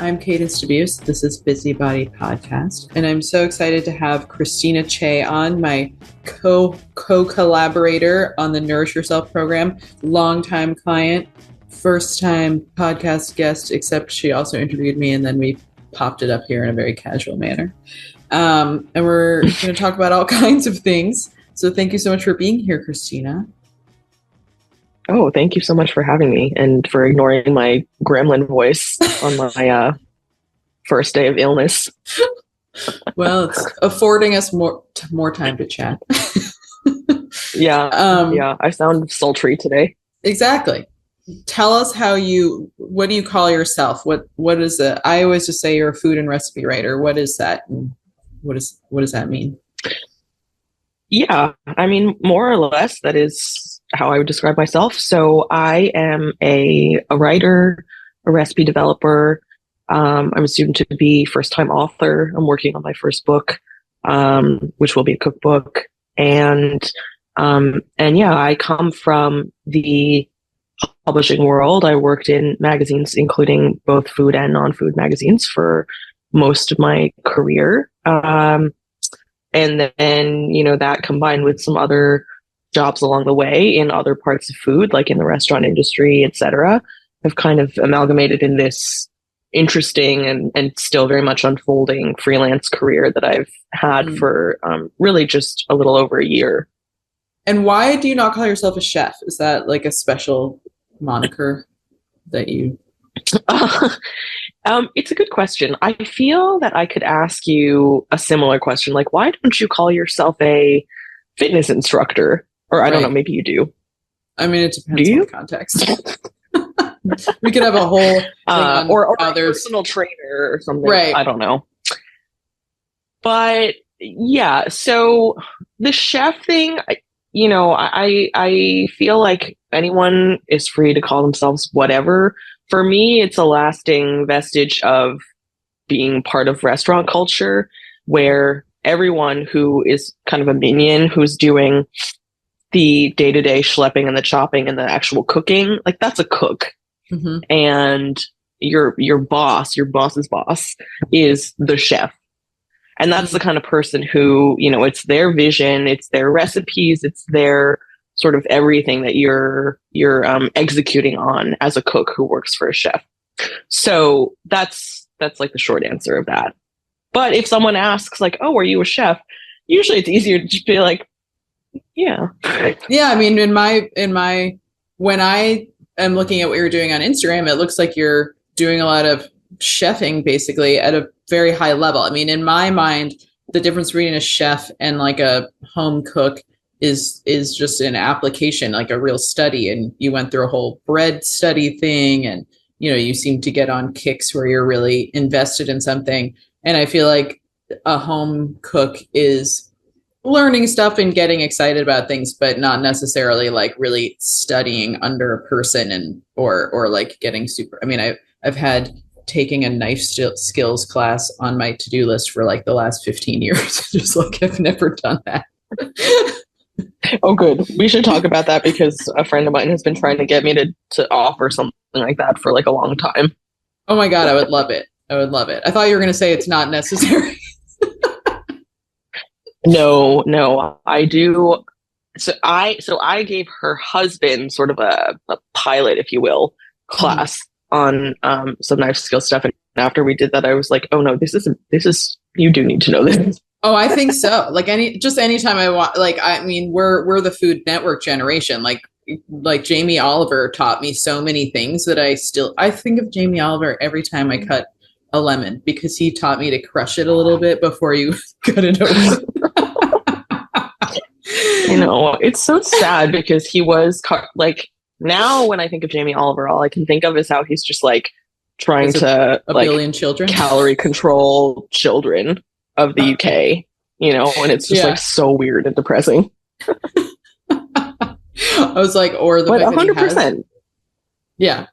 I'm Cadence DeBuse. This is Busybody Podcast, and I'm so excited to have Christina Chaey on, my co-collaborator on the Nourish Yourself program, longtime client, first-time podcast guest, except she also interviewed me, and then we popped it up here in a very casual manner. And we're going to talk about all kinds of things. So thank you so much for being here, Christina. Oh, thank you so much for having me and for ignoring my gremlin voice on my first day of illness. Well, it's affording us more time to chat. Yeah, I sound sultry today. Exactly. Tell us what do you call yourself? What is it? I always just say you're a food and recipe writer. What is that? And what does that mean? Yeah, I mean, more or less, that is how I would describe myself. So I am a writer, a recipe developer. I'm a student to be first-time author. I'm working on my first book, which will be a cookbook. And yeah, I come from the publishing world. I worked in magazines, including both food and non-food magazines, for most of my career. And then, that combined with some other jobs along the way in other parts of food, like in the restaurant industry, et cetera, have kind of amalgamated in this interesting and still very much unfolding freelance career that I've had for really just a little over a year. And why do you not call yourself a chef? Is that like a special moniker that you... It's a good question. I feel that I could ask you a similar question, like, why don't you call yourself a fitness instructor? Or I don't know, maybe you do. I mean, it depends on the context. We could have a whole thing or a personal trainer or something. Right. I don't know. But yeah, so the chef thing, I feel like anyone is free to call themselves whatever. For me, it's a lasting vestige of being part of restaurant culture, where everyone who is kind of a minion, who's doing the day-to-day schlepping and the chopping and the actual cooking, like, that's a cook. Mm-hmm. And your boss's boss is the chef. And that's the kind of person who, it's their vision, it's their recipes, it's their sort of everything that you're executing on as a cook who works for a chef. So that's like the short answer of that. But if someone asks, like, oh, are you a chef? Usually it's easier to just be like, yeah. Yeah. I mean, when I am looking at what you're doing on Instagram, it looks like you're doing a lot of chefing basically at a very high level. I mean, in my mind, the difference between a chef and like a home cook is just an application, like a real study. And you went through a whole bread study thing, and, you seem to get on kicks where you're really invested in something. And I feel like a home cook is learning stuff and getting excited about things, but not necessarily like really studying under a person or like getting super. I mean, I've had taking a knife skills class on my to-do list for like the last 15 years. Just like, I've never done that. Oh, good. We should talk about that, because a friend of mine has been trying to get me to offer something like that for like a long time. Oh my God, I would love it. I thought you were going to say it's not necessary. No, I do. So I gave her husband sort of a pilot, if you will, class on some knife skill stuff. And after we did that, I was like, oh no, this is you do need to know this. Oh, I think so. Like anytime I want, like, I mean, we're the Food Network generation. Like Jamie Oliver taught me so many things that I think of Jamie Oliver every time I cut a lemon, because he taught me to crush it a little bit before you cut it over. It's so sad, because he was like, now when I think of Jamie Oliver, all I can think of is how he's just like trying to a billion children, calorie control children of the UK, and it's just like so weird and depressing. I was like, or the 100%. Yeah.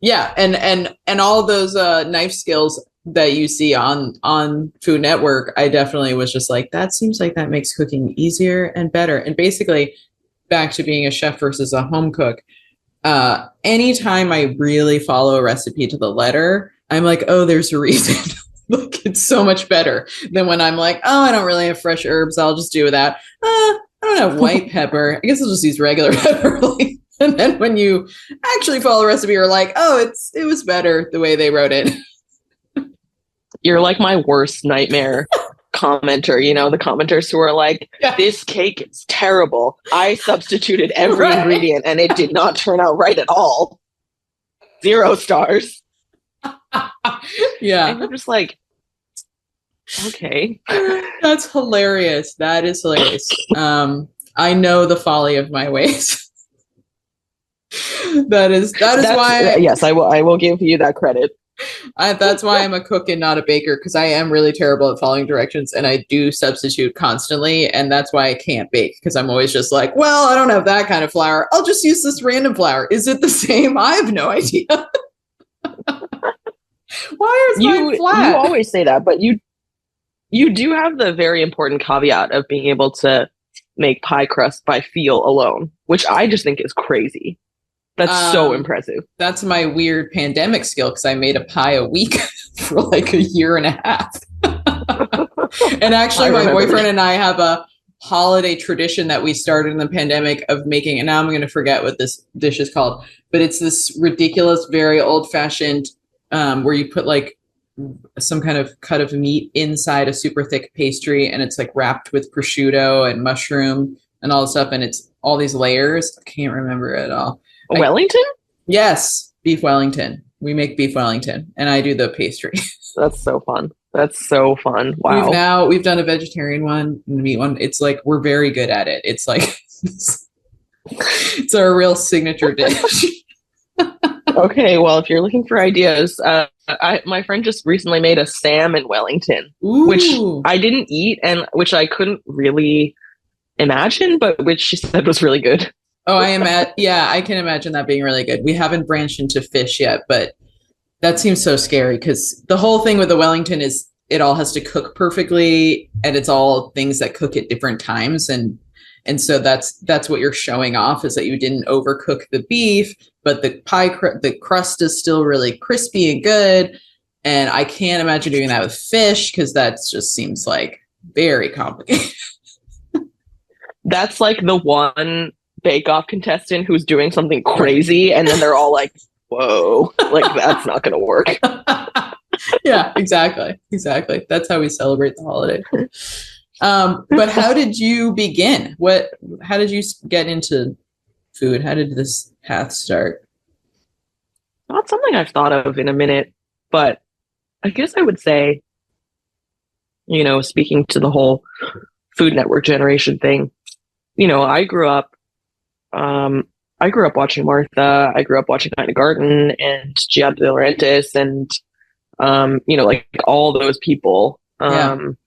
Yeah. And all of those knife skills that you see on Food Network, I definitely was just like, that seems like that makes cooking easier and better. And basically, back to being a chef versus a home cook, Anytime I really follow a recipe to the letter, I'm like, oh, there's a reason. Like, it's so much better than when I'm like, oh, I don't really have fresh herbs. I'll just do that. I don't have white pepper. I guess I'll just use regular pepper. And then when you actually follow the recipe, you're like, oh, it was better the way they wrote it. You're like my worst nightmare commenter, the commenters who are like, this cake is terrible. I substituted every ingredient and it did not turn out right at all. 0 stars. Yeah. And I'm just like, okay. That's hilarious. That is hilarious. I know the folly of my ways. That's why yes, I will give you that credit. That's why I'm a cook and not a baker, because I am really terrible at following directions and I do substitute constantly, and that's why I can't bake, because I'm always just like, well, I don't have that kind of flour. I'll just use this random flour. Is it the same? I have no idea. Why is mine flat? You always say that, but you do have the very important caveat of being able to make pie crust by feel alone, which I just think is crazy. That's so impressive. That's my weird pandemic skill, because I made a pie a week for like a year and a half. And actually, my boyfriend and I have a holiday tradition that we started in the pandemic of making, and now I'm going to forget what this dish is called, but it's this ridiculous, very old-fashioned, where you put like some kind of cut of meat inside a super thick pastry, and it's like wrapped with prosciutto and mushroom and all this stuff, and it's all these layers. I can't remember it at all. Wellington? Yes, beef Wellington. We make beef Wellington, and I do the pastry. That's so fun. Wow. We've done a vegetarian one, and the meat one. It's like, we're very good at it. It's like, it's our real signature dish. Okay, well, if you're looking for ideas, my friend just recently made a salmon Wellington, which I didn't eat and which I couldn't really imagine, but which she said was really good. Oh, I can imagine that being really good. We haven't branched into fish yet, but that seems so scary, because the whole thing with the Wellington is it all has to cook perfectly, and it's all things that cook at different times. And so that's what you're showing off, is that you didn't overcook the beef, but the crust is still really crispy and good. And I can't imagine doing that with fish, because that just seems like very complicated. That's like the one bake-off contestant who's doing something crazy, and then they're all like, whoa, like that's not gonna work. Yeah, exactly. That's how we celebrate the holiday. But how did you begin? How did you get into food? How did this path start? Not something I've thought of in a minute, but I guess I would say, speaking to the whole Food Network generation thing, I grew up watching Martha. I grew up watching Kind of Garden and Giada De Laurentiis and, like all those people. And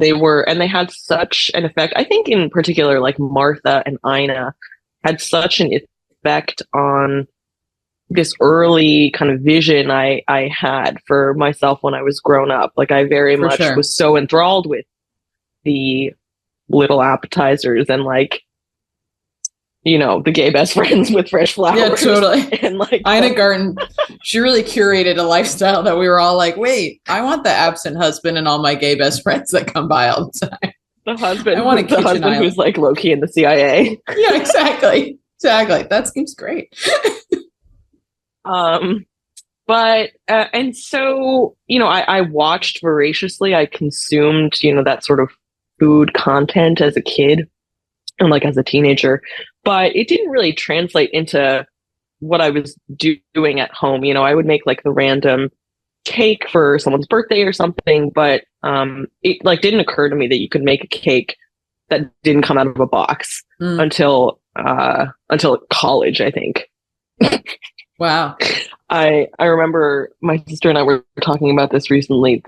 they had such an effect. I think in particular, like Martha and Ina had such an effect on this early kind of vision I had for myself when I was grown up. Like I very much was so enthralled with the little appetizers and like, the gay best friends with fresh flowers. Yeah, totally. And like Ina Garten, she really curated a lifestyle that we were all like, wait, I want the absent husband and all my gay best friends that come by all the time. The husband who's like low-key in the CIA. Yeah, exactly. That seems great. But and so, I watched voraciously. I consumed, that sort of food content as a kid and like as a teenager, but it didn't really translate into what I was doing at home. I would make like the random cake for someone's birthday or something, but it like didn't occur to me that you could make a cake that didn't come out of a box until college, I think. Wow. I remember my sister and I were talking about this recently.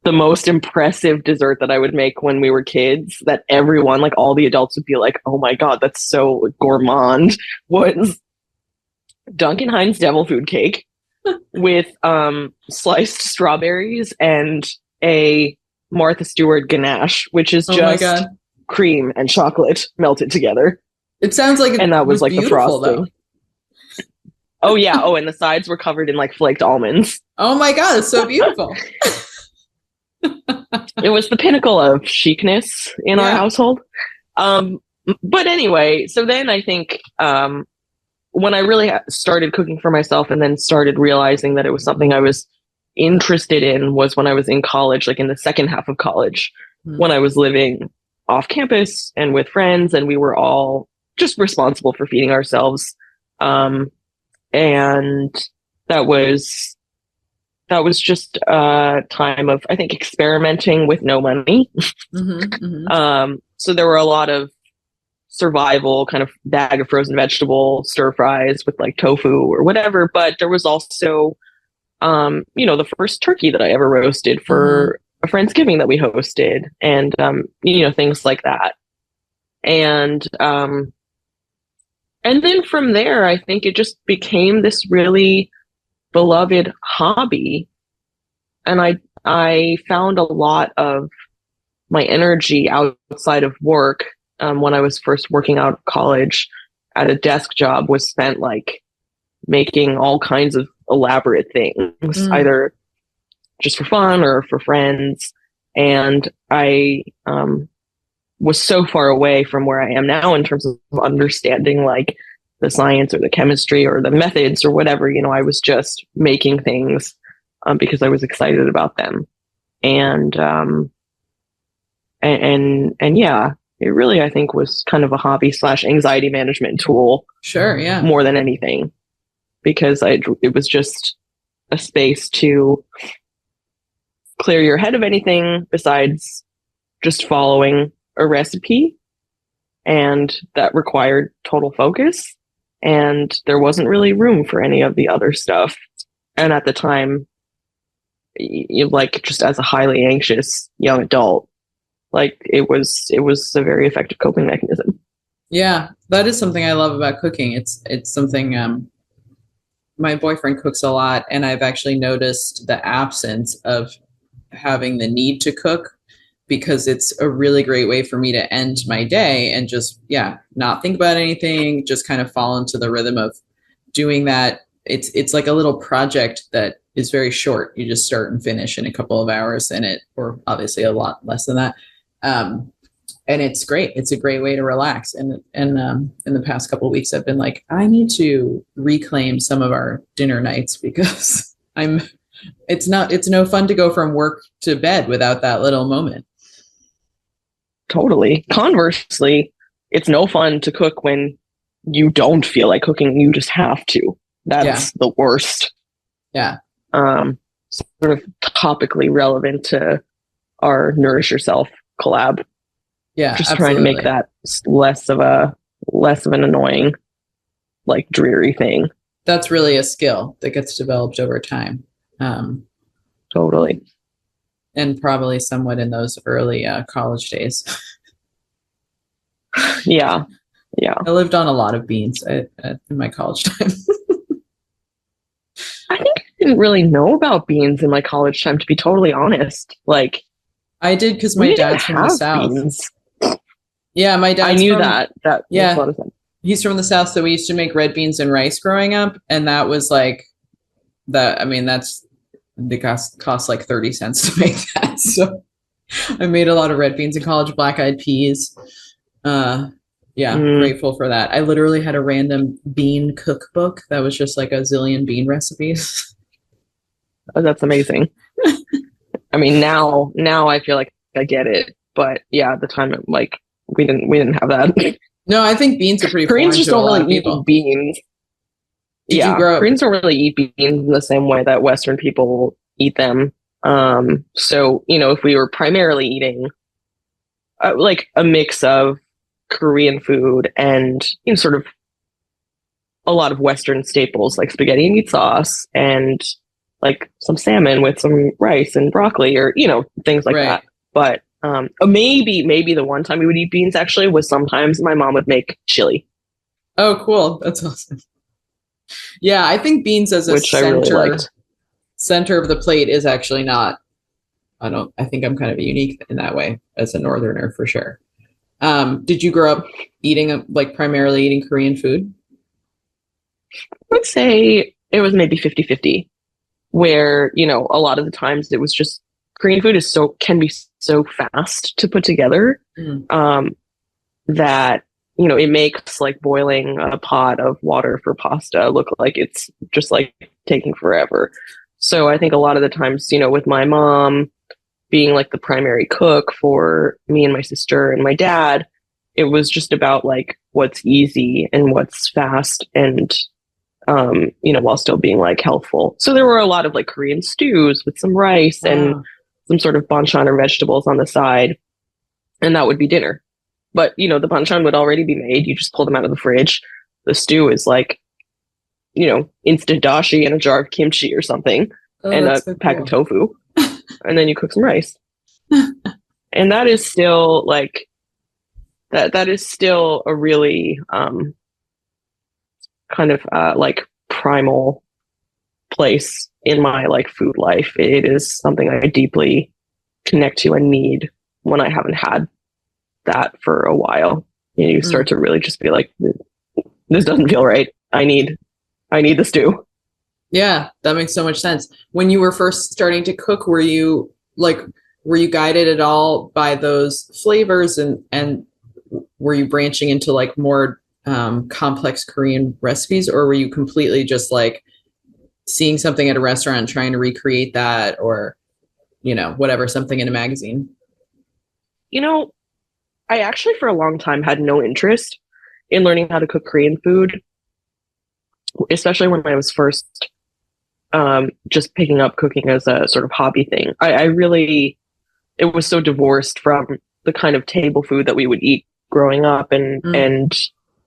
The most impressive dessert that I would make when we were kids, that everyone, like all the adults would be like, oh my God, that's so gourmand, was Duncan Hines devil food cake with sliced strawberries and a Martha Stewart ganache, which is just cream and chocolate melted together. It sounds like and that was like the frosting. Oh yeah. Oh, and the sides were covered in like flaked almonds. Oh my God, it's so beautiful. It was the pinnacle of chicness in our household. But anyway, so then I think when I really started cooking for myself and then started realizing that it was something I was interested in was when I was in college, like in the second half of college, when I was living off campus and with friends, and we were all just responsible for feeding ourselves. And that was just a time of, I think, experimenting with no money. So there were a lot of survival kind of bag of frozen vegetable stir fries with like tofu or whatever. But there was also, the first turkey that I ever roasted for a Friendsgiving that we hosted, and, things like that. And then from there, I think it just became this really beloved hobby. And I found a lot of my energy outside of work, when I was first working out of college at a desk job, was spent like making all kinds of elaborate things, either just for fun or for friends. And I was so far away from where I am now in terms of understanding like the science or the chemistry or the methods or whatever. I was just making things because I was excited about them. And yeah, it really, I think, was kind of a hobby / anxiety management tool. Sure. Yeah. More than anything, because it was just a space to clear your head of anything besides just following a recipe. And that required total focus. And there wasn't really room for any of the other stuff. And at the time, like, just as a highly anxious young adult, like it was a very effective coping mechanism. Yeah, that is something I love about cooking. It's something, my boyfriend cooks a lot, and I've actually noticed the absence of having the need to cook, because it's a really great way for me to end my day and just, not think about anything, just kind of fall into the rhythm of doing that. It's like a little project that is very short. You just start and finish in a couple of hours, or obviously a lot less than that. And it's great. It's a great way to relax. And in the past couple of weeks, I've been like, I need to reclaim some of our dinner nights, because it's no fun to go from work to bed without that little moment. Totally. Conversely, it's no fun to cook when you don't feel like cooking. You just have to. That's the worst. Yeah. Sort of topically relevant to our Nourish Yourself collab. Yeah. Just absolutely. trying to make that less of an annoying, like, dreary thing. That's really a skill that gets developed over time. Totally. And probably somewhat in those early college days. Yeah. I lived on a lot of beans in my college time. I think I didn't really know about beans in my college time, to be totally honest. Like, I did, because my dad's from the South. Beans. Yeah, my dad. I knew that. That makes a lot of sense. He's from the South, so we used to make red beans and rice growing up, and that was like that. I mean, they cost like 30 cents to make that. So I made a lot of red beans in college, black-eyed peas. Grateful for that. I literally had a random bean cookbook that was just like a zillion bean recipes. Oh, that's amazing. I mean, now I feel like I get it, but yeah, at the time, like, we didn't have that. No, I think beans are pretty. Koreans just don't really eat beans. Did you grow up? Koreans don't really eat beans in the same way that Western people eat them. So, if we were primarily eating like a mix of Korean food and, sort of a lot of Western staples like spaghetti and meat sauce and like some salmon with some rice and broccoli, or, things like that. But maybe the one time we would eat beans actually was sometimes my mom would make chili. Oh, cool. That's awesome. Yeah, I think beans as a center of the plate is actually not. I think I'm kind of unique in that way as a Northerner, for sure. Did you grow up primarily eating Korean food? Let's say it was maybe 50-50, where, you know, a lot of the times it was just Korean food can be so fast to put together, that, you know, it makes like boiling a pot of water for pasta look like it's just like taking forever. So I think a lot of the times, you know, with my mom being like the primary cook for me and my sister and my dad, it was just about like what's easy and what's fast and, you know, while still being like healthful. So there were a lot of like Korean stews with some rice and some sort of banchan or vegetables on the side. And that would be dinner. But, you know, the banchan would already be made. You just pull them out of the fridge. The stew is like, you know, instant dashi and a jar of kimchi or something, and a pack of tofu. And then you cook some rice. And that is still like, that is still a really kind of like primal place in my like food life. It is something I deeply connect to and need when I haven't had that for a while. You know, you start to really just be like, this doesn't feel right. I need the stew. Yeah, that makes so much sense. When you were first starting to cook, were you guided at all by those flavors, and were you branching into like more complex Korean recipes, or were you completely just like seeing something at a restaurant and trying to recreate that, or, you know, whatever, something in a magazine? You know, I actually for a long time had no interest in learning how to cook Korean food, especially when I was first just picking up cooking as a sort of hobby thing. I really, it was so divorced from the kind of table food that we would eat growing up. And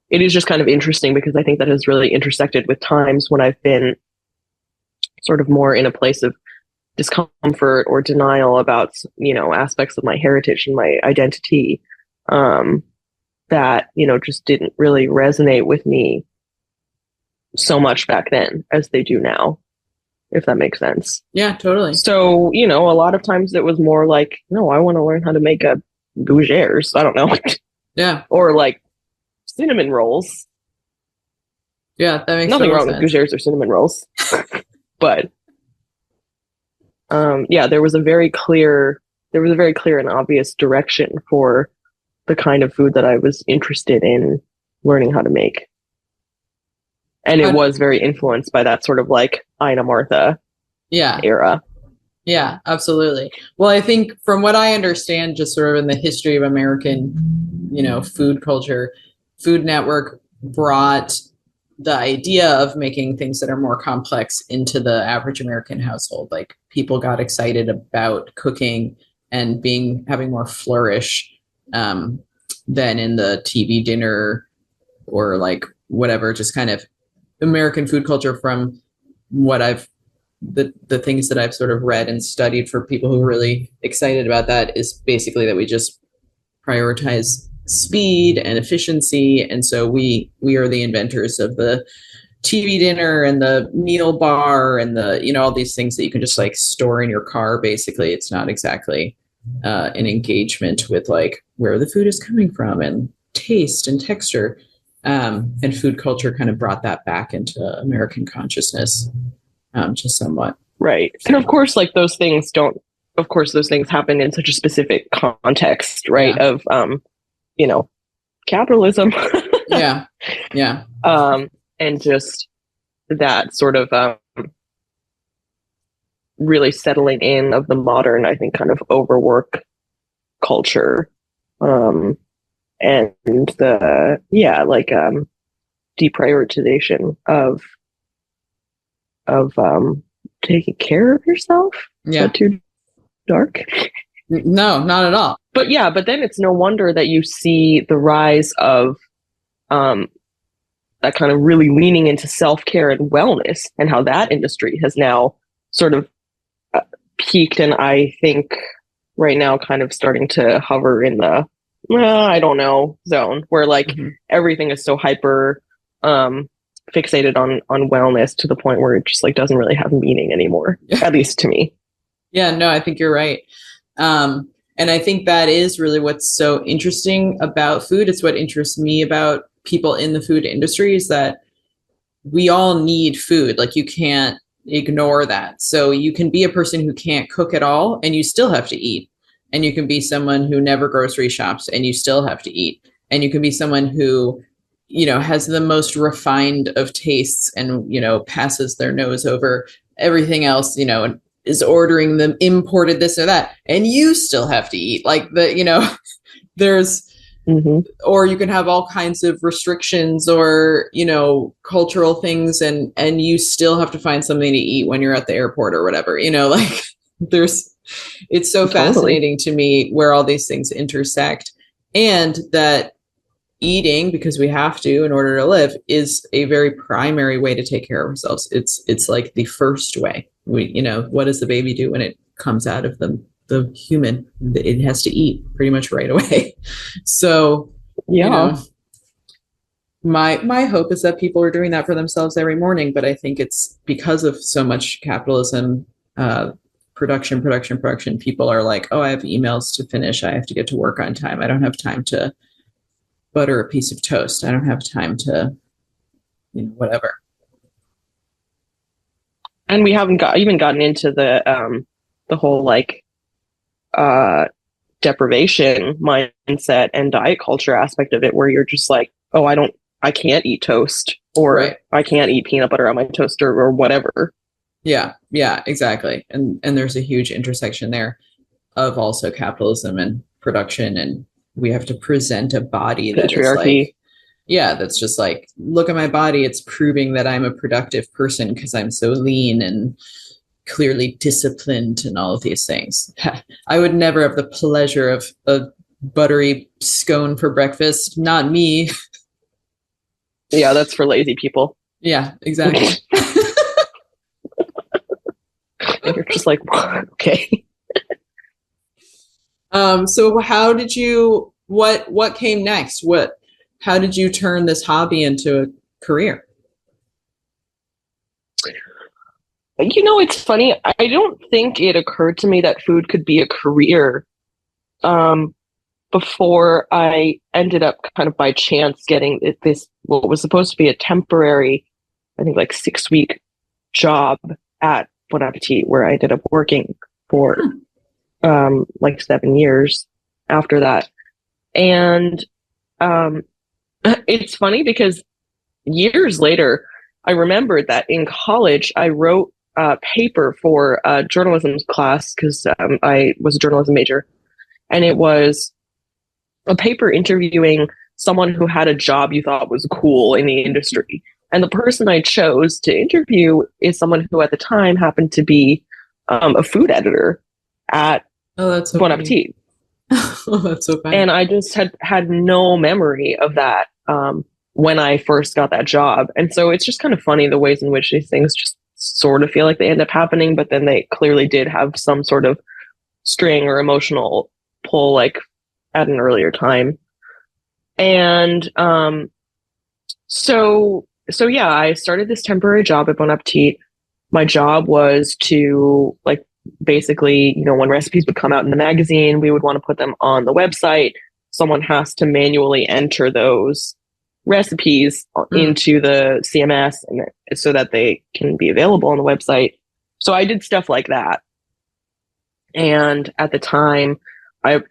it is just kind of interesting because I think that has really intersected with times when I've been sort of more in a place of discomfort or denial about, you know, aspects of my heritage and my identity, that, you know, just didn't really resonate with me so much back then as they do now, if that makes sense. Yeah, totally. So, you know, a lot of times it was more like, no, I want to learn how to make a gougères. I don't know. Yeah. Or like cinnamon rolls. Yeah, that makes nothing wrong sense. with gougères or cinnamon rolls. But yeah, there was a very clear and obvious direction for the kind of food that I was interested in learning how to make. And it was very influenced by that sort of like Ina Martha era. Yeah, absolutely. Well, I think from what I understand, just sort of in the history of American, you know, food culture, Food Network brought the idea of making things that are more complex into the average American household. Like people got excited about cooking and having more flourish than in the TV dinner or like whatever, just kind of American food culture from what the things that I've sort of read and studied for people who are really excited about that is basically that we just prioritize speed and efficiency. And so we are the inventors of the TV dinner and the meal bar and the, you know, all these things that you can just like store in your car. Basically, it's not exactly an engagement with like where the food is coming from and taste and texture. And food culture kind of brought that back into American consciousness, just somewhat. Right. And of course, like those things happen in such a specific context, right? Yeah. Of, you know, capitalism. Yeah. And just that sort of really settling in of the modern, I think, kind of overwork culture. And the, deprioritization of taking care of yourself. Yeah. Is that too dark? No, not at all. But yeah, but then it's no wonder that you see the rise of that kind of really leaning into self-care and wellness, and how that industry has now sort of peaked, and I think right now kind of starting to hover in the I don't know zone where like everything is so hyper fixated on wellness to the point where it just like doesn't really have meaning anymore, at least to me. Yeah, no, I think you're right. And I think that is really what's so interesting about food. It's what interests me about people in the food industry, is that we all need food. Like, you can't ignore that. So you can be a person who can't cook at all and you still have to eat. And you can be someone who never grocery shops and you still have to eat. And you can be someone who, has the most refined of tastes and, passes their nose over everything else, and is ordering them imported this or that. And you still have to eat. Like, there's, or you can have all kinds of restrictions or, cultural things, and you still have to find something to eat when you're at the airport or whatever, like it's so fascinating to me where all these things intersect, and that eating, because we have to in order to live, is a very primary way to take care of ourselves. It's like the first way. What does the baby do when it comes out of the human? It has to eat pretty much right away. So, my hope is that people are doing that for themselves every morning. But I think it's because of so much capitalism, production. People are like, oh, I have emails to finish. I have to get to work on time. I don't have time to butter a piece of toast. I don't have time to, whatever. And we haven't even gotten into the whole deprivation mindset and diet culture aspect of it, where you're just like, oh, I can't eat toast, or right. I can't eat peanut butter on my toast, or whatever. Yeah, exactly. And there's a huge intersection there of also capitalism and production, and we have to present a body that patriarchy. Is like, that's just like, look at my body. It's proving that I'm a productive person because I'm so lean and clearly disciplined and all of these things. I would never have the pleasure of a buttery scone for breakfast. Not me. Yeah, that's for lazy people. Yeah, exactly. You're just like, okay. So how did you, what came next? How did you turn this hobby into a career? It's funny. I don't think it occurred to me that food could be a career before I ended up kind of by chance getting this, what was supposed to be a temporary, I think 6-week job at Bon Appétit, where I ended up working for 7 years after that. And it's funny because years later, I remembered that in college, I wrote a paper for a journalism class because I was a journalism major. And it was a paper interviewing someone who had a job you thought was cool in the industry. And the person I chose to interview is someone who at the time happened to be a food editor at that's so Bon Appétit. Oh, that's so funny. And I just had no memory of that when I first got that job. And so it's just kind of funny the ways in which these things just sort of feel like they end up happening, but then they clearly did have some sort of string or emotional pull at an earlier time. And so yeah, I started this temporary job at Bon Appétit. My job was to basically, when recipes would come out in the magazine, we would want to put them on the website. Someone has to manually enter those recipes into the CMS so that they can be available on the website. So I did stuff like that. And at the time, I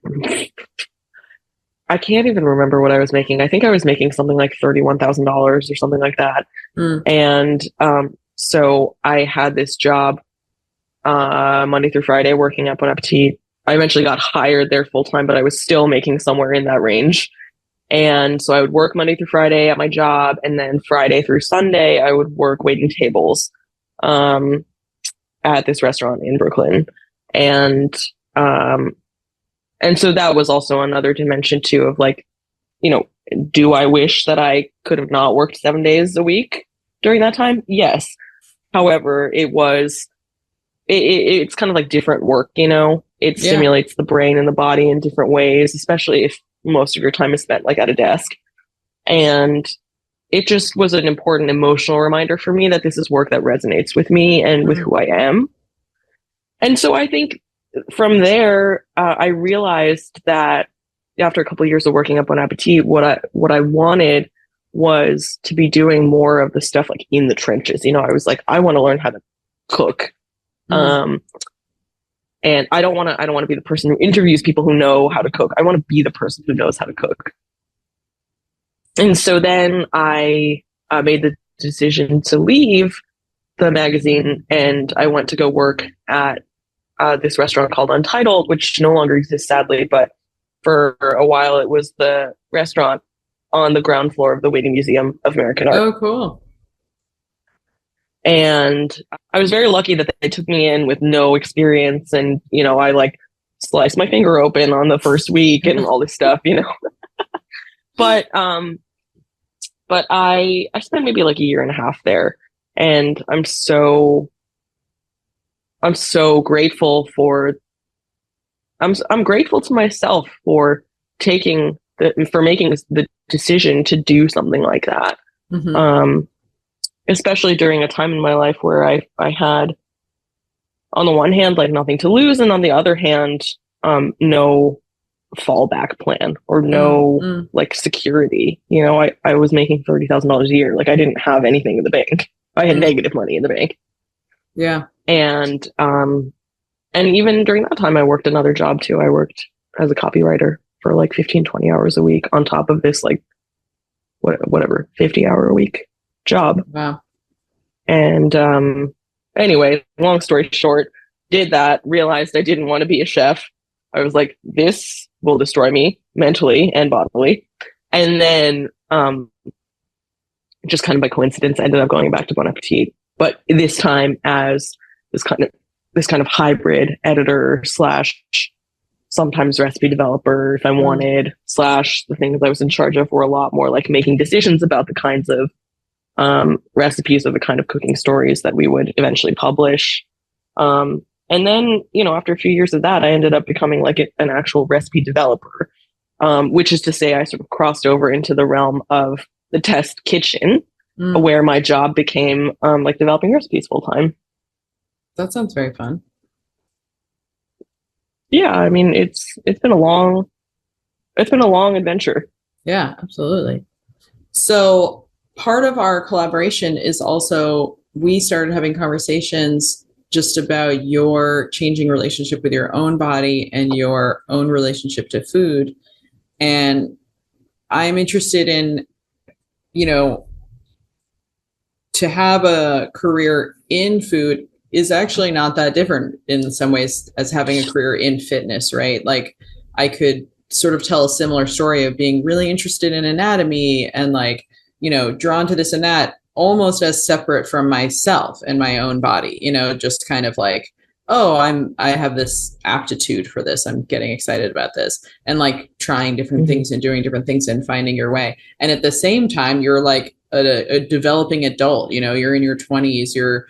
can't even remember what I was making. I think I was making something like $31,000 or something like that. And so I had this job Monday through Friday working at Bon Appétit. I eventually got hired there full time, but I was still making somewhere in that range. And so I would work Monday through Friday at my job, and then Friday through Sunday I would work waiting tables at this restaurant in Brooklyn. And so that was also another dimension too of do I wish that I could have not worked 7 days a week during that time? Yes. However, it's kind of like different work, it stimulates the brain and the body in different ways, especially if most of your time is spent at a desk. And it just was an important emotional reminder for me that this is work that resonates with me and with who I am. And so I think from there, I realized that after a couple of years of working at Bon Appétit, what I wanted was to be doing more of the stuff like in the trenches. You know, I was like, I want to learn how to cook. And I don't want to be the person who interviews people who know how to cook. I want to be the person who knows how to cook. And so then I made the decision to leave the magazine, and I went to go work at this restaurant called Untitled, which no longer exists, sadly, but for a while it was the restaurant on the ground floor of the Waiting Museum of American Art. Oh, cool. And I was very lucky that they took me in with no experience. And, you know, I like sliced my finger open on the first week and all this stuff, you know. But I spent maybe like a year and a half there. And I'm so grateful I'm grateful to myself for making the decision to do something like that. Especially during a time in my life where I had, on the one hand, like nothing to lose, and on the other hand, no fallback plan or no like security. You know, I was making $30,000 a year. Like I didn't have anything in the bank. I had negative money in the bank. Yeah. And even during that time, I worked another job too. I worked as a copywriter for like 15, 20 hours a week on top of this, like whatever, 50-hour a week job. Wow. And anyway, long story short, did that, realized I didn't want to be a chef. I was like, this will destroy me mentally and bodily. And then just kind of by coincidence, I ended up going back to Bon Appétit, but this time as this kind of hybrid editor / sometimes recipe developer if I wanted / the things I was in charge of were a lot more like making decisions about the kinds of recipes or the kind of cooking stories that we would eventually publish. And then, you know, after a few years of that, I ended up becoming like an actual recipe developer, which is to say I sort of crossed over into the realm of the test kitchen, where my job became like developing recipes full time. That sounds very fun. Yeah, I mean, it's been a long adventure. Yeah, absolutely. So part of our collaboration is also, we started having conversations just about your changing relationship with your own body and your own relationship to food. And I'm interested in, you know, to have a career in food is actually not that different in some ways as having a career in fitness, right? Like I could sort of tell a similar story of being really interested in anatomy and like, you know, drawn to this and that, almost as separate from myself and my own body, you know, just kind of like, oh, I have this aptitude for this. I'm getting excited about this, and like trying different things and doing different things and finding your way. And at the same time, you're like a developing adult, you know, you're in your 20s, you're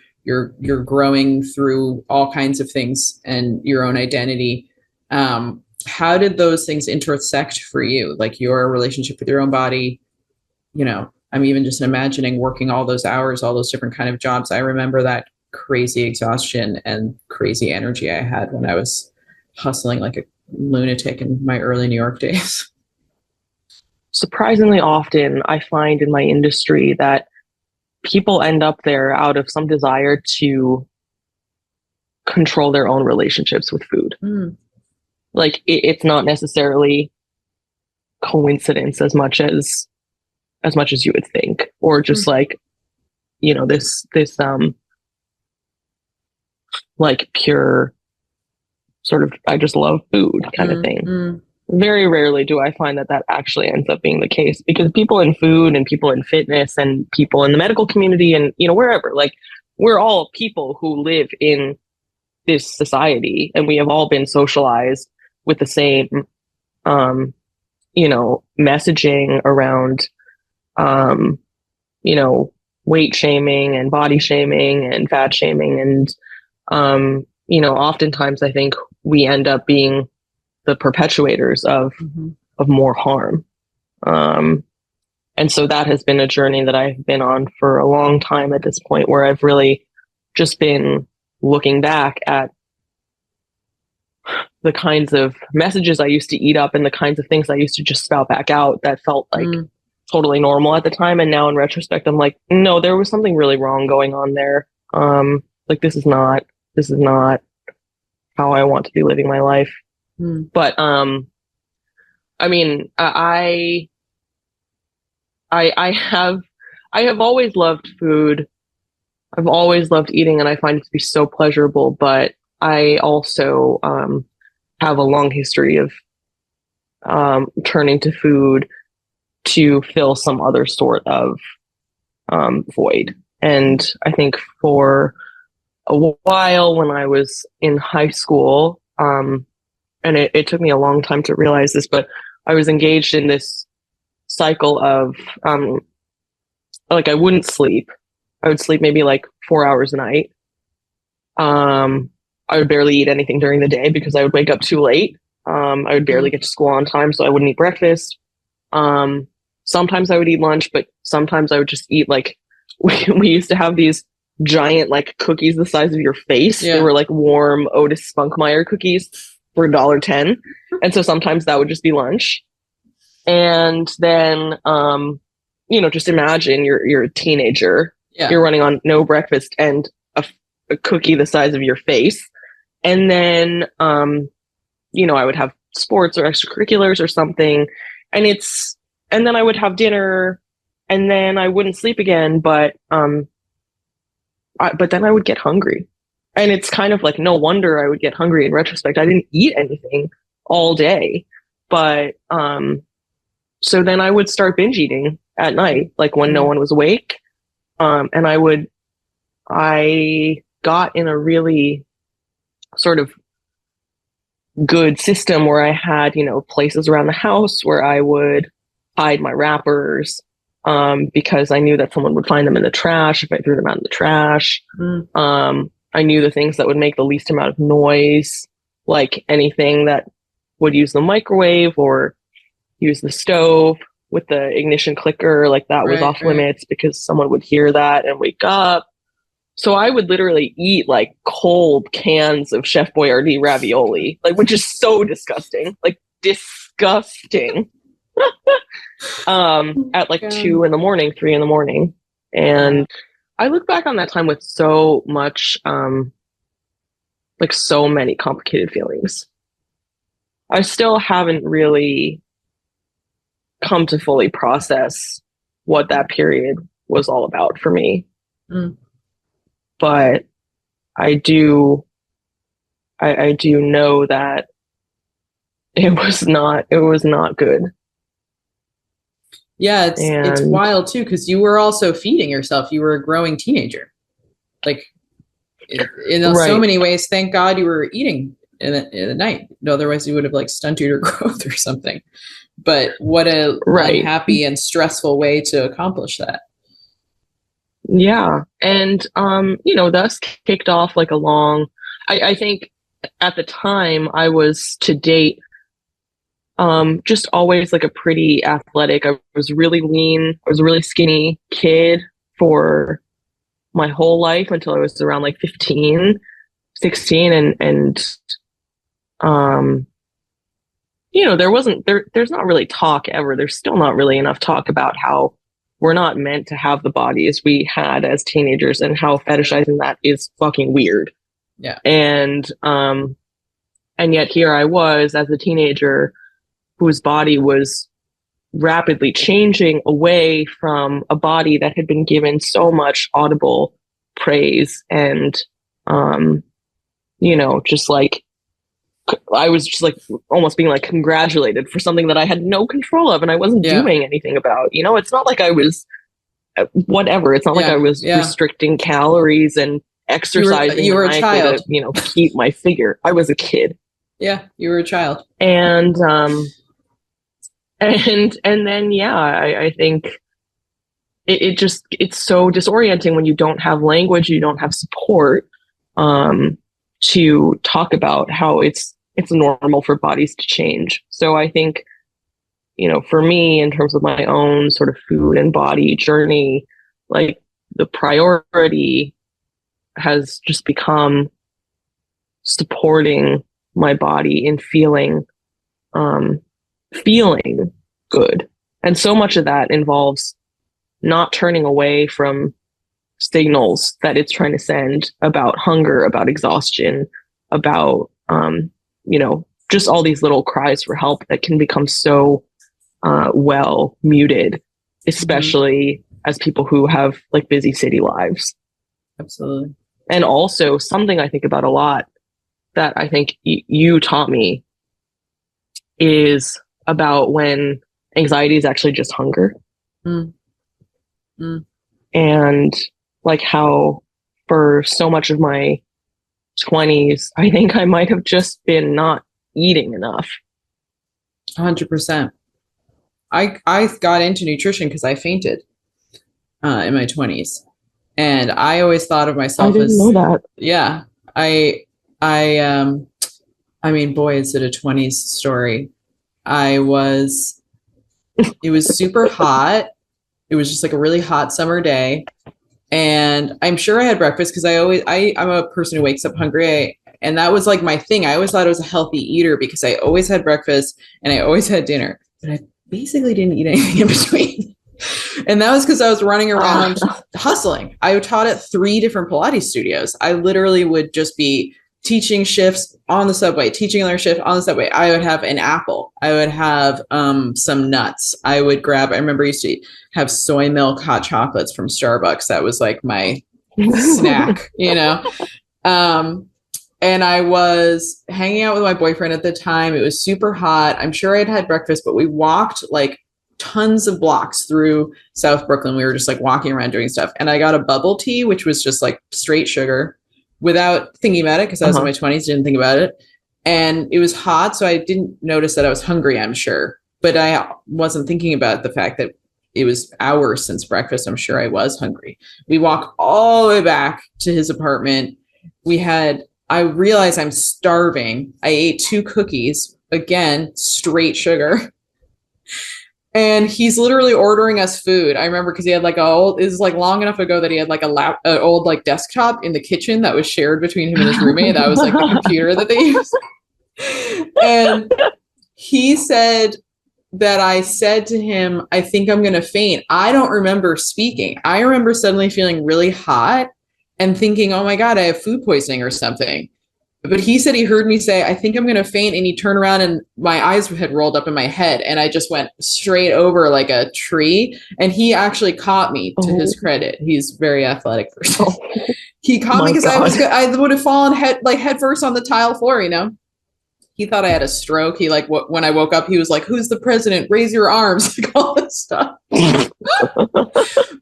growing through all kinds of things and your own identity. How did those things intersect for you? Like your relationship with your own body, you know, I'm even just imagining working all those hours, all those different kind of jobs. I remember that crazy exhaustion and crazy energy I had when I was hustling like a lunatic in my early New York days. Surprisingly often, I find in my industry that people end up there out of some desire to control their own relationships with food. Like it's not necessarily coincidence as much as you would think, or just like, you know, this like pure sort of, I just love food kind of thing. Very rarely do I find that actually ends up being the case, because people in food and people in fitness and people in the medical community and, you know, wherever, like we're all people who live in this society, and we have all been socialized with the same, you know, messaging around, you know, weight shaming and body shaming and fat shaming. And, you know, oftentimes I think we end up being the perpetuators of more harm. And so that has been a journey that I've been on for a long time at this point, where I've really just been looking back at the kinds of messages I used to eat up and the kinds of things I used to just spout back out that felt like totally normal at the time. And now in retrospect, I'm like, no, there was something really wrong going on there. Like this is not how I want to be living my life. But, I mean, I have always loved food. I've always loved eating, and I find it to be so pleasurable, but I also, have a long history of, turning to food to fill some other sort of, void. And I think for a while when I was in high school, and it took me a long time to realize this, but I was engaged in this cycle of, like, I wouldn't sleep. I would sleep maybe like 4 hours a night. I would barely eat anything during the day because I would wake up too late. I would barely get to school on time, so I wouldn't eat breakfast. Sometimes I would eat lunch, but sometimes I would just eat, like, we used to have these giant, like, cookies the size of your face. They were like warm Otis Spunkmeyer cookies for $1.10. And so sometimes that would just be lunch. And then, just imagine you're a teenager. You're running on no breakfast and a cookie the size of your face. And then, I would have sports or extracurriculars or something. And then I would have dinner, and then I wouldn't sleep again. But then I would get hungry. And it's kind of like, no wonder I would get hungry in retrospect. I didn't eat anything all day. But, so then I would start binge eating at night, like when no one was awake. And I got in a really sort of good system where I had, places around the house where I would hide my wrappers, because I knew that someone would find them in the trash if I threw them out in the trash. I knew the things that would make the least amount of noise, like anything that would use the microwave or use the stove with the ignition clicker, like that was off limits because someone would hear that and wake up. So I would literally eat like cold cans of Chef Boyardee ravioli, like, which is so disgusting, like disgusting. At like 2 a.m, 3 a.m. And I look back on that time with so much, like so many complicated feelings. I still haven't really come to fully process what that period was all about for me. But I do know that it was not good. Yeah, it's wild too, because you were also feeding yourself. You were a growing teenager. Like, in so many ways, thank God you were eating in the night. Otherwise, you would have like stunted your growth or something. But what a unhappy and stressful way to accomplish that. Yeah. And, thus kicked off like a long, I think at the time I was to date, just always like a pretty athletic. I was really lean. I was a really skinny kid for my whole life until I was around like 15, 16. There's not really talk ever. There's still not really enough talk about how we're not meant to have the bodies we had as teenagers and how fetishizing that is fucking weird. Yeah. And yet here I was as a teenager whose body was rapidly changing away from a body that had been given so much audible praise and, just like, I was just like almost being like congratulated for something that I had no control of and I wasn't doing anything about. It's not like I was whatever. It's not like I was restricting calories and exercising. You were a child to, keep my figure. I was a kid. Yeah, you were a child. And then I think it's so disorienting when you don't have language, you don't have support to talk about how it's normal for bodies to change. So I think, for me, in terms of my own sort of food and body journey, like the priority has just become supporting my body in feeling good And so much of that involves not turning away from signals that it's trying to send about hunger, about exhaustion, about, just all these little cries for help that can become so well muted, especially as people who have like busy city lives. Absolutely. And also something I think about a lot that I think you taught me is about when anxiety is actually just hunger. And like how for so much of my 20s, I think I might have just been not eating enough. 100%. I got into nutrition because I fainted in my 20s. And I always thought of myself as know that. Yeah. I mean, boy, is it a 20s story. It was super hot. It was just like a really hot summer day. And I'm sure I had breakfast because I'm a person who wakes up hungry. And that was like my thing. I always thought I was a healthy eater because I always had breakfast and I always had dinner. But I basically didn't eat anything in between. And that was because I was running around hustling. I taught at 3 different Pilates studios. I literally would just be teaching shifts on the subway, teaching another shift on the subway. I would have an apple. I would have some nuts. I remember I used to have soy milk hot chocolates from Starbucks. That was like my snack, and I was hanging out with my boyfriend at the time. It was super hot. I'm sure I'd had breakfast, but we walked like tons of blocks through South Brooklyn. We were just like walking around doing stuff. And I got a bubble tea, which was just like straight sugar without thinking about it because I was in my 20s, didn't think about it. And it was hot, so I didn't notice that I was hungry, I'm sure. But I wasn't thinking about the fact that it was hours since breakfast. I'm sure I was hungry. We walked all the way back to his apartment. I realized I'm starving. I ate 2 cookies, again, straight sugar. And he's literally ordering us food. I remember because he had like it was like long enough ago that he had like an old like desktop in the kitchen that was shared between him and his roommate. That was like the computer that they used. And he said that I said to him, I think I'm going to faint. I don't remember speaking. I remember suddenly feeling really hot and thinking, oh my God, I have food poisoning or something. But he said he heard me say, I think I'm going to faint. And he turned around and my eyes had rolled up in my head. And I just went straight over like a tree. And he actually caught me, to his credit. He's a very athletic person. He caught me because I would have fallen head first on the tile floor, He thought I had a stroke. He when I woke up, he was like, who's the president? Raise your arms, like all this stuff.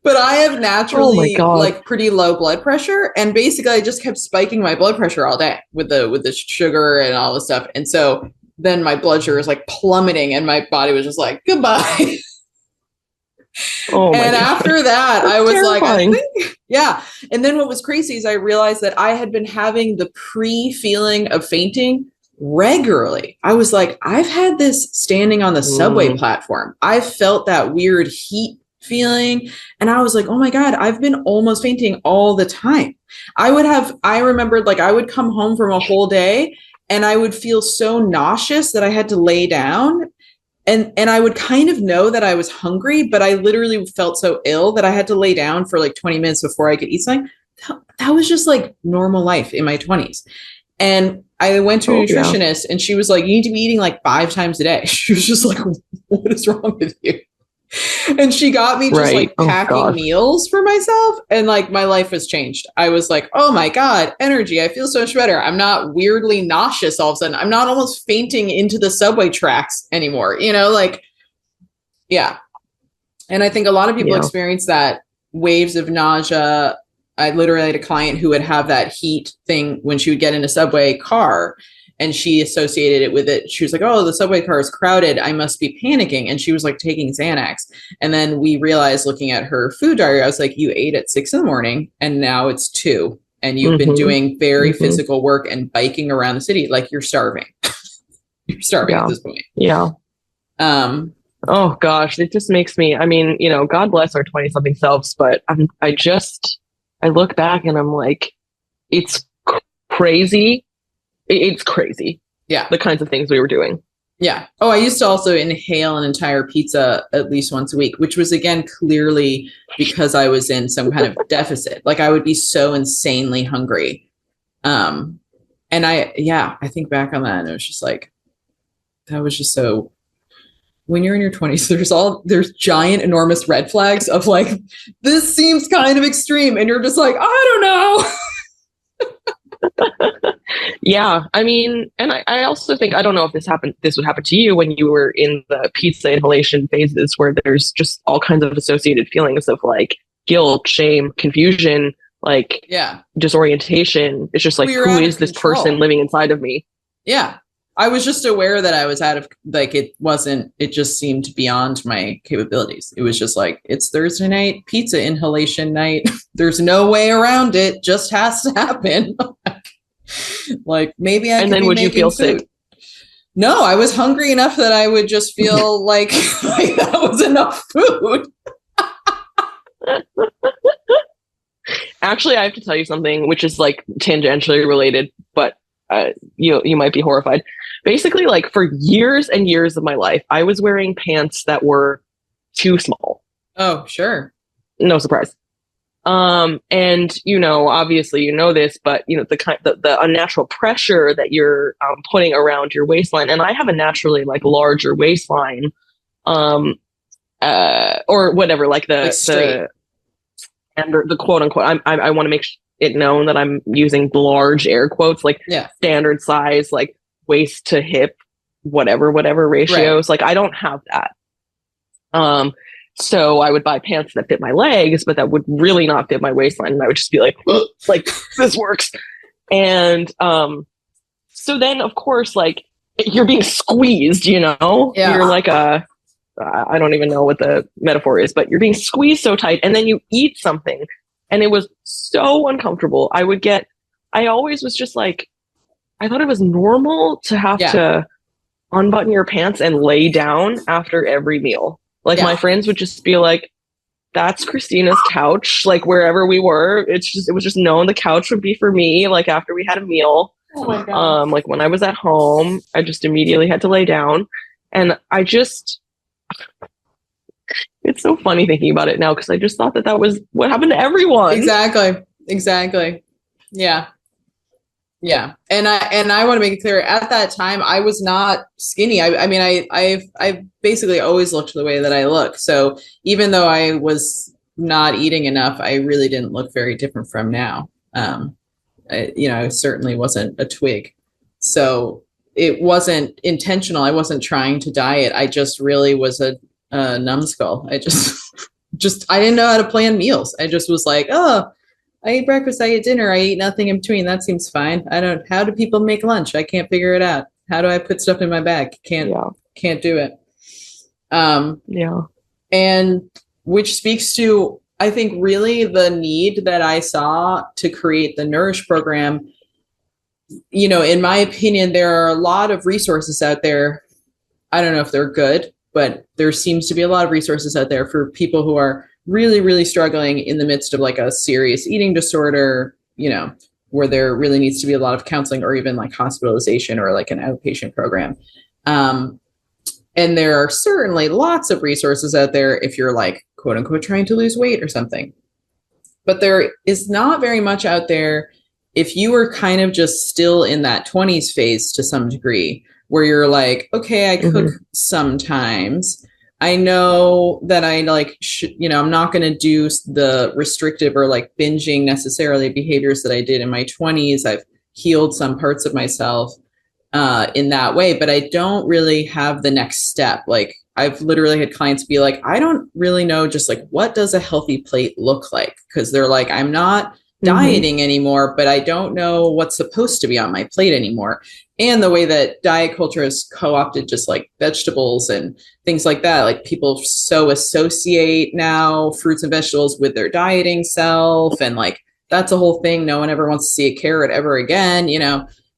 But I have naturally like pretty low blood pressure. And basically I just kept spiking my blood pressure all day with the sugar and all this stuff. And so then my blood sugar was like plummeting and my body was just like, goodbye. And after that, I was terrifying. Like, I think, yeah. And then what was crazy is I realized that I had been having the pre-feeling of fainting regularly. I was like, I've had this standing on the subway platform. I felt that weird heat feeling. And I was like, oh my God, I've been almost fainting all the time. I remembered like I would come home from a whole day and I would feel so nauseous that I had to lay down. And I would kind of know that I was hungry, but I literally felt so ill that I had to lay down for like 20 minutes before I could eat something. That was just like normal life in my 20s. And I went to a nutritionist and she was like, you need to be eating like 5 times a day. She was just like, what is wrong with you? And she got me just like packing meals for myself. And like my life has changed. I was like, oh my God, energy. I feel so much better. I'm not weirdly nauseous all of a sudden. I'm not almost fainting into the subway tracks anymore. Yeah. And I think a lot of people experience that waves of nausea. I literally had a client who would have that heat thing when she would get in a subway car and she associated it with it. She was like, oh, the subway car is crowded. I must be panicking. And she was like taking Xanax. And then we realized looking at her food diary, I was like, you ate at 6 a.m. and now it's 2 and you've been doing very physical work and biking around the city. Like you're starving. You're starving at this point. Yeah. Oh gosh, it just makes me, God bless our 20 something selves, but I look back and I'm like, it's crazy. It's crazy. Yeah. The kinds of things we were doing. Yeah. Oh, I used to also inhale an entire pizza at least once a week, which was again clearly because I was in some kind of deficit. Like I would be so insanely hungry. And I think back on that and it was just like, that was just so, when you're in your 20s, there's giant, enormous red flags of like, this seems kind of extreme. And you're just like, I don't know. Yeah. I mean, and I also think, I don't know if this would happen to you when you were in the pizza inhalation phases where there's just all kinds of associated feelings of like guilt, shame, confusion, like disorientation. It's just like, who is this person living inside of me? Yeah. I was just aware that I was out of, like, it just seemed beyond my capabilities. It was just like, it's Thursday night, pizza inhalation night. There's no way around it. Just has to happen. Like maybe I and then would you feel sick? No, I was hungry enough that I would just feel like that was enough food. Actually, I have to tell you something which is like tangentially related, but you might be horrified. Basically, like for years and years of my life, I was wearing pants that were too small. Oh, sure. No surprise. And obviously this, but the unnatural pressure that you're putting around your waistline, and I have a naturally like larger waistline, or whatever, like the standard, the quote unquote. I want to make it known that I'm using large air quotes, like standard size, like waist to hip, whatever ratios. Right. Like I don't have that. So I would buy pants that fit my legs, but that would really not fit my waistline. And I would just be like, this works. And so then, of course, like you're being squeezed, you're like I don't even know what the metaphor is, but you're being squeezed so tight. And then you eat something. And it was so uncomfortable. I always was just like, I thought it was normal to have to unbutton your pants and lay down after every meal. Like my friends would just be like, that's Christina's couch. Like wherever we were, it was just known the couch would be for me. Like after we had a meal, oh my God. Like when I was at home, I just immediately had to lay down. And it's so funny thinking about it now, because I just thought that was what happened to everyone. Exactly. Yeah. Yeah. And I want to make it clear, at that time, I was not skinny. I've basically always looked the way that I look. So even though I was not eating enough, I really didn't look very different from now. I certainly wasn't a twig. So it wasn't intentional. I wasn't trying to diet. I just really was a numbskull. I I didn't know how to plan meals. I just was like, oh, I eat breakfast, I eat dinner, I eat nothing in between. That seems fine. How do people make lunch? I can't figure it out. How do I put stuff in my bag? Can't do it. And which speaks to, I think, really the need that I saw to create the Nourish program. In my opinion, there are a lot of resources out there. I don't know if they're good, but there seems to be a lot of resources out there for people who are really, really struggling in the midst of like a serious eating disorder, where there really needs to be a lot of counseling or even like hospitalization or like an outpatient program. And there are certainly lots of resources out there if you're like, quote unquote, trying to lose weight or something. But there is not very much out there if you were kind of just still in that 20s phase to some degree, where you're like, okay, I cook sometimes. I know that I like, I'm not going to do the restrictive or like binging necessarily behaviors that I did in my 20s. I've healed some parts of myself in that way, but I don't really have the next step. Like I've literally had clients be like, I don't really know just like, what does a healthy plate look like? Because they're like, I'm not dieting anymore, but I don't know what's supposed to be on my plate anymore. And the way that diet culture has co-opted just like vegetables and things like that, like people so associate now fruits and vegetables with their dieting self. And like, that's a whole thing. No one ever wants to see a carrot ever again,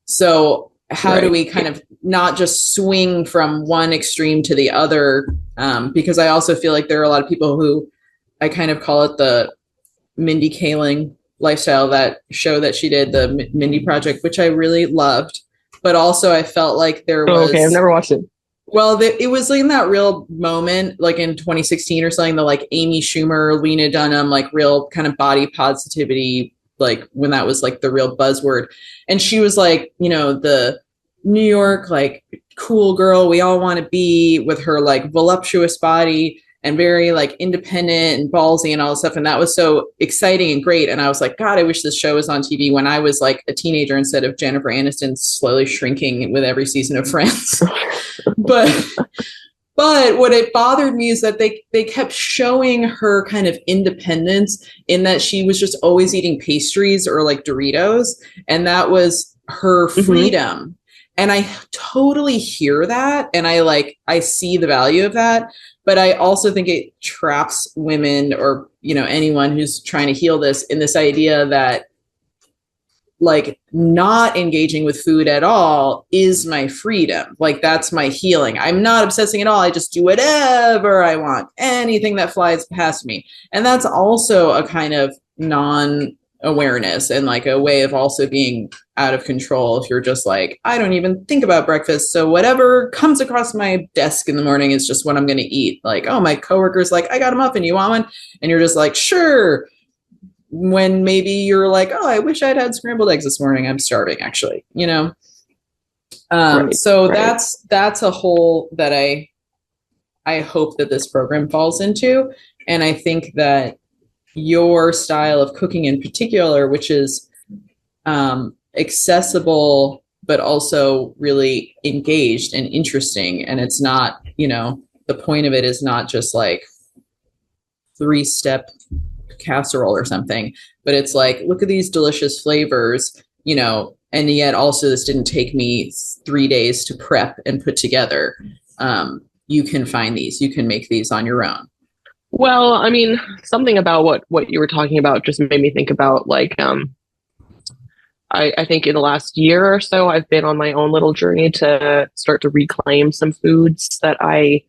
So how do we kind of not just swing from one extreme to the other? Because I also feel like there are a lot of people who, I kind of call it the Mindy Kaling lifestyle, that show that she did, the Mindy Project, which I really loved. But also I felt like there was... Okay, I've never watched it. Well, it was in that real moment, like in 2016 or something, the like Amy Schumer, Lena Dunham, like real kind of body positivity, like when that was like the real buzzword. And she was like, you know, the New York, like cool girl we all want to be, with her like voluptuous body and very like independent and ballsy and all this stuff. And that was so exciting and great. And I was like, God, I wish this show was on TV when I was like a teenager, instead of Jennifer Aniston slowly shrinking with every season of Friends. but what it bothered me is that they kept showing her kind of independence, in that she was just always eating pastries or like Doritos, and that was her freedom. Mm-hmm. And I totally hear that, and I see the value of that. But I also think it traps women, or, you know, anyone who's trying to heal this, in this idea that like not engaging with food at all is my freedom. Like that's my healing. I'm not obsessing at all. I just do whatever I want, anything that flies past me. And that's also a kind of non-awareness, and like a way of also being out of control. If you're just like, I don't even think about breakfast, so whatever comes across my desk in the morning is just what I'm going to eat. Like, oh, my coworker's like, I got a muffin, you want one? And you're just like, sure. When maybe you're like, oh, I wish I'd had scrambled eggs this morning. I'm starving, actually, you know? So that's a hole that I hope that this program falls into. And I think that your style of cooking in particular, which is accessible, but also really engaged and interesting. And it's not, you know, the point of it is not just like 3-step casserole or something, but it's like, look at these delicious flavors, you know, and yet also this didn't take me 3 days to prep and put together. You can find these, you can make these on your own. Well, I mean, something about what you were talking about just made me think about like, I think in the last year or so, I've been on my own little journey to start to reclaim some foods that I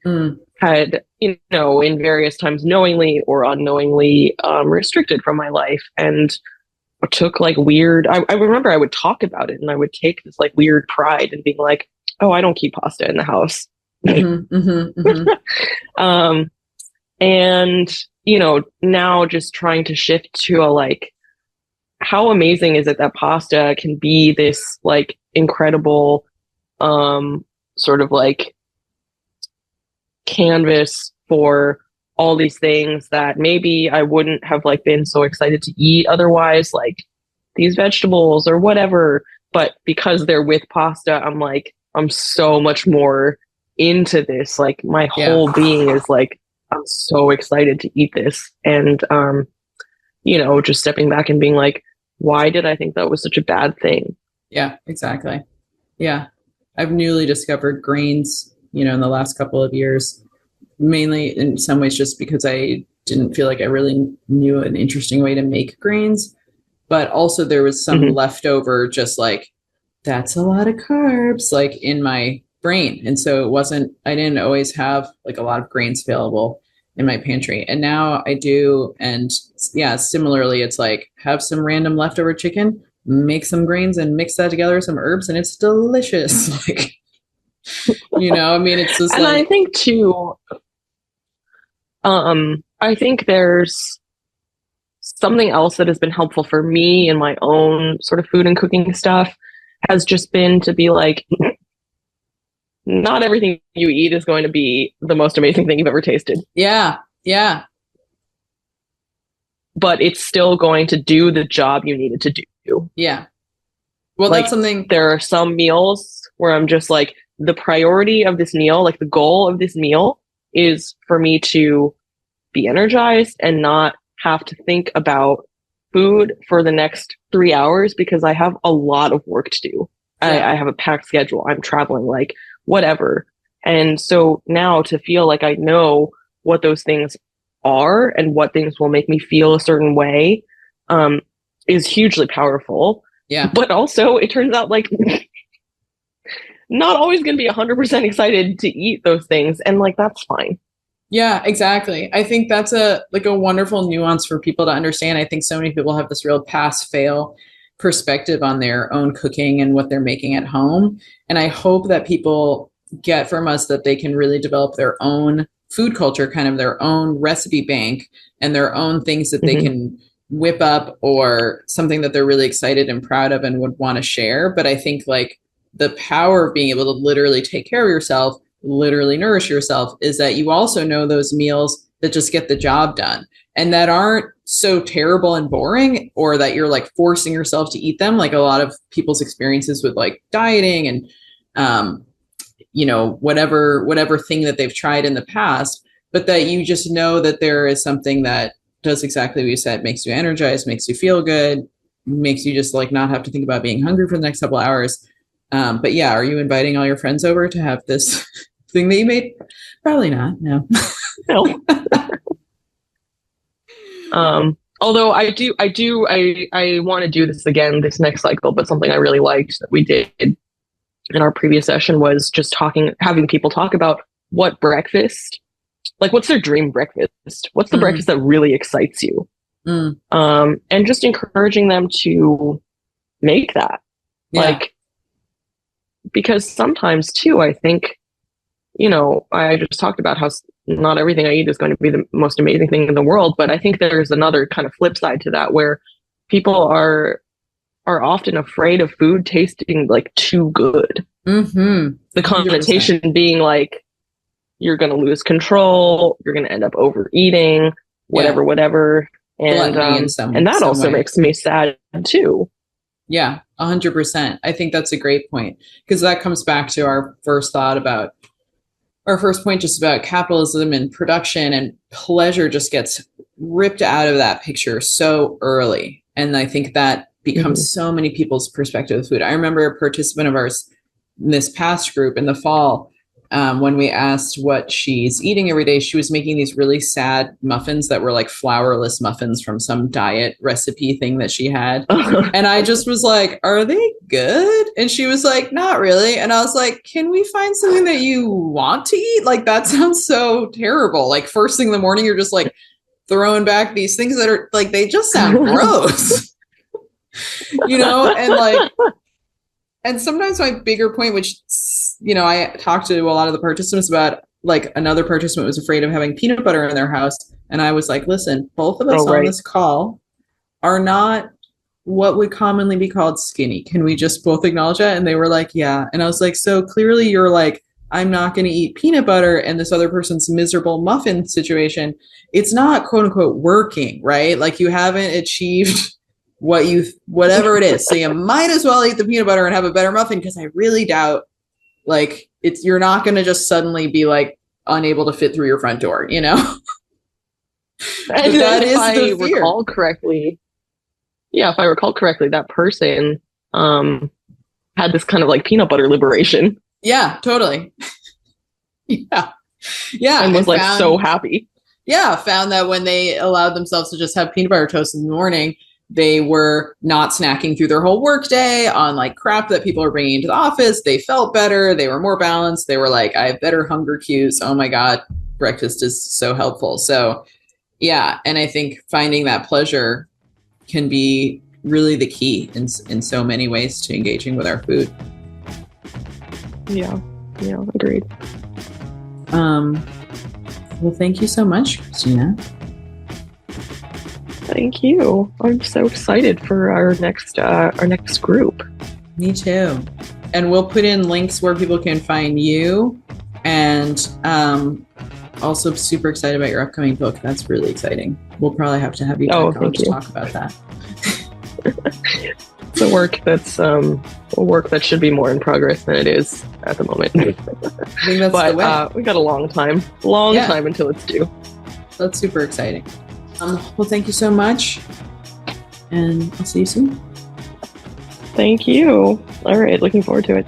had, you know, in various times knowingly or unknowingly restricted from my life, and took like weird, I remember I would talk about it, and I would take this like weird pride in being like, oh, I don't keep pasta in the house. And, you know, now just trying to shift to a like, how amazing is it that pasta can be this like incredible sort of like canvas for all these things that maybe I wouldn't have like been so excited to eat otherwise, like these vegetables or whatever. But because they're with pasta, I'm like, I'm so much more into this. Like my whole being is like, I'm so excited to eat this. And, you know, just stepping back and being like, why did I think that was such a bad thing? Yeah, exactly. Yeah. I've newly discovered grains, you know, in the last couple of years, mainly in some ways just because I didn't feel like I really knew an interesting way to make grains, but also there was some leftover, just like, that's a lot of carbs, like in my brain. And so I didn't always have like a lot of grains available in my pantry. And now I do. And yeah, similarly, it's like, have some random leftover chicken, make some grains and mix that together with some herbs, and it's delicious. Like, you know, I mean, it's just and like, I think too, I think there's something else that has been helpful for me in my own sort of food and cooking stuff has just been to be like, not everything you eat is going to be the most amazing thing you've ever tasted. Yeah. Yeah. But it's still going to do the job you need it to do. Yeah. Well, like, that's something. There are some meals where I'm just like, the priority of this meal, like the goal of this meal is for me to be energized and not have to think about food for the next 3 hours because I have a lot of work to do. Yeah. I have a packed schedule. I'm traveling, like whatever. And so now to feel like I know what those things are and what things will make me feel a certain way is hugely powerful. Yeah. But also it turns out like not always going to be 100% excited to eat those things. And like, that's fine. Yeah, exactly. I think that's a wonderful nuance for people to understand. I think so many people have this real pass fail perspective on their own cooking and what they're making at home. And I hope that people get from us that they can really develop their own food culture, kind of their own recipe bank and their own things that they can whip up, or something that they're really excited and proud of and would want to share. But I think like the power of being able to literally take care of yourself, literally nourish yourself, is that you also know those meals that just get the job done and that aren't so terrible and boring, or that you're like forcing yourself to eat them. Like a lot of people's experiences with like dieting and, whatever thing that they've tried in the past, but that you just know that there is something that does exactly what you said, makes you energized, makes you feel good, makes you just like not have to think about being hungry for the next couple of hours. But yeah, are you inviting all your friends over to have this thing that you made? Probably not. No. No. Although I want to do this again this next cycle, but something I really liked that we did in our previous session was just having people talk about what breakfast, like what's their dream breakfast? What's the breakfast that really excites you? And just encouraging them to make that. Yeah. Like, because sometimes too, I think, I just talked about how not everything I eat is going to be the most amazing thing in the world, but I think there's another kind of flip side to that where people are often afraid of food tasting like too good. The connotation 100%. Being like, you're going to lose control, you're going to end up overeating, whatever. And that also makes me sad too. Yeah, 100%. I think that's a great point, because that comes back to our first point just about capitalism and production, and pleasure just gets ripped out of that picture so early. And I think that becomes so many people's perspective of food. I remember a participant of ours in this past group in the fall, when we asked what she's eating every day, she was making these really sad muffins that were like flourless muffins from some diet recipe thing that she had. And I just was like, are they good? And she was like, not really. And I was like, can we find something that you want to eat? Like, that sounds so terrible. Like first thing in the morning, you're just like throwing back these things that are like, they just sound gross, and like, and sometimes my bigger point, which, I talked to a lot of the participants about, like another participant was afraid of having peanut butter in their house. And I was like, listen, both of us on this call are not what would commonly be called skinny. Can we just both acknowledge that? And they were like, yeah. And I was like, so clearly you're like, I'm not going to eat peanut butter, and this other person's miserable muffin situation, it's not quote unquote working, right? Like you haven't achieved whatever it is. So you might as well eat the peanut butter and have a better muffin, because I really doubt like you're not going to just suddenly be like unable to fit through your front door, And that is the fear. If I recall correctly, that person had this kind of like peanut butter liberation. Yeah, totally. Yeah. And was like so happy. Yeah. Found that when they allowed themselves to just have peanut butter toast in the morning, they were not snacking through their whole workday on like crap that people are bringing into the office. They felt better. They were more balanced. They were like, I have better hunger cues. Oh my God, breakfast is so helpful. So yeah. And I think finding that pleasure can be really the key in so many ways to engaging with our food. Yeah, agreed. Well, thank you so much, Christina. Thank you. I'm so excited for our next group. Me too. And we'll put in links where people can find you, and also super excited about your upcoming book. That's really exciting. We'll probably have to have you back on to talk about that. It's a work that should be more in progress than it is at the moment. I think that's the way. We got a long time until it's due. That's super exciting. Well, thank you so much, and I'll see you soon. Thank you. All right, looking forward to it.